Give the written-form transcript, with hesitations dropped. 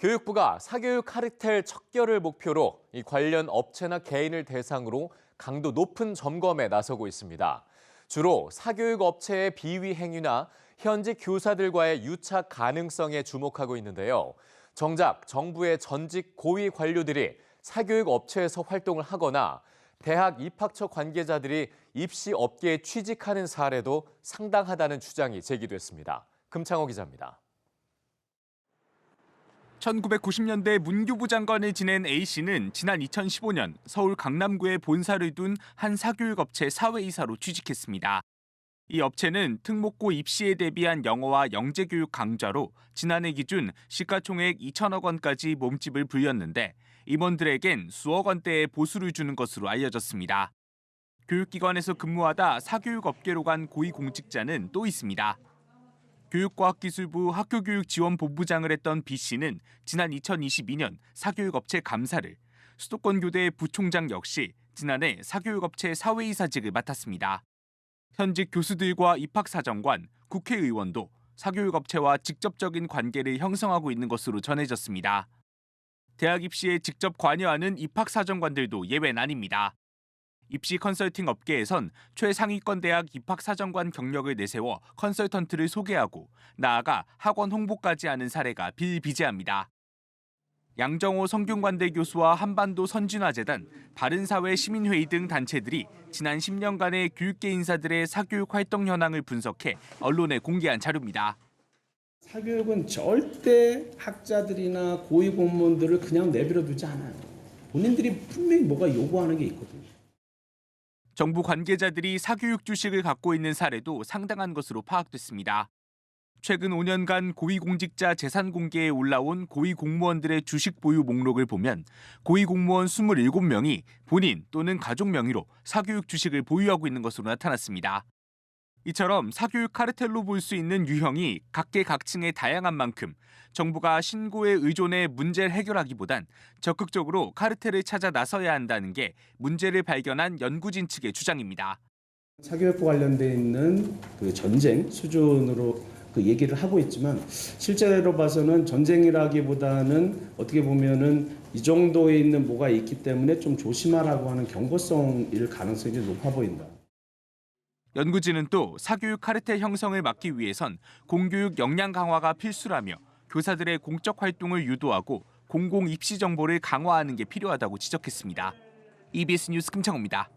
교육부가 사교육 카르텔 척결을 목표로 이 관련 업체나 개인을 대상으로 강도 높은 점검에 나서고 있습니다. 주로 사교육 업체의 비위 행위나 현직 교사들과의 유착 가능성에 주목하고 있는데요. 정작 정부의 전직 고위 관료들이 사교육 업체에서 활동을 하거나 대학 입학처 관계자들이 입시 업계에 취직하는 사례도 상당하다는 주장이 제기됐습니다. 금창호 기자입니다. 1990년대 문교부 장관을 지낸 A씨는 지난 2015년 서울 강남구에 본사를 둔 한 사교육업체 사회이사로 취직했습니다. 이 업체는 특목고 입시에 대비한 영어와 영재교육 강좌로 지난해 기준 시가총액 2천억 원까지 몸집을 불렸는데 임원들에겐 수억 원대의 보수를 주는 것으로 알려졌습니다. 교육기관에서 근무하다 사교육업계로 간 고위공직자는 또 있습니다. 교육과학기술부 학교교육지원본부장을 했던 B씨는 지난 2022년 사교육업체 감사를, 수도권교대 부총장 역시 지난해 사교육업체 사회이사직을 맡았습니다. 현직 교수들과 입학사정관, 국회의원도 사교육업체와 직접적인 관계를 형성하고 있는 것으로 전해졌습니다. 대학 입시에 직접 관여하는 입학사정관들도 예외는 아닙니다. 입시 컨설팅 업계에선 최상위권 대학 입학사정관 경력을 내세워 컨설턴트를 소개하고 나아가 학원 홍보까지 하는 사례가 비일비재합니다. 양정호 성균관대 교수와 한반도 선진화재단, 바른사회 시민회의 등 단체들이 지난 10년간의 교육계 인사들의 사교육 활동 현황을 분석해 언론에 공개한 자료입니다. 사교육은 절대 학자들이나 고위 공무원들을 그냥 내버려 두지 않아요. 본인들이 분명히 뭐가 요구하는 게 있거든요. 정부 관계자들이 사교육 주식을 갖고 있는 사례도 상당한 것으로 파악됐습니다. 최근 5년간 고위공직자 재산 공개에 올라온 고위공무원들의 주식 보유 목록을 보면 고위공무원 27명이 본인 또는 가족 명의로 사교육 주식을 보유하고 있는 것으로 나타났습니다. 이처럼 사교육 카르텔로 볼 수 있는 유형이 각계각층에 다양한 만큼 정부가 신고에 의존해 문제를 해결하기보단 적극적으로 카르텔을 찾아 나서야 한다는 게 문제를 발견한 연구진 측의 주장입니다. 사교육과 관련돼 있는 그 전쟁 수준으로 그 얘기를 하고 있지만 실제로 봐서는 전쟁이라기보다는 어떻게 보면은 이 정도에 있는 뭐가 있기 때문에 좀 조심하라고 하는 경고성일 가능성이 높아 보인다. 연구진은 또 사교육 카르텔 형성을 막기 위해선 공교육 역량 강화가 필수라며 교사들의 공적 활동을 유도하고 공공 입시 정보를 강화하는 게 필요하다고 지적했습니다. EBS 뉴스 금창호입니다.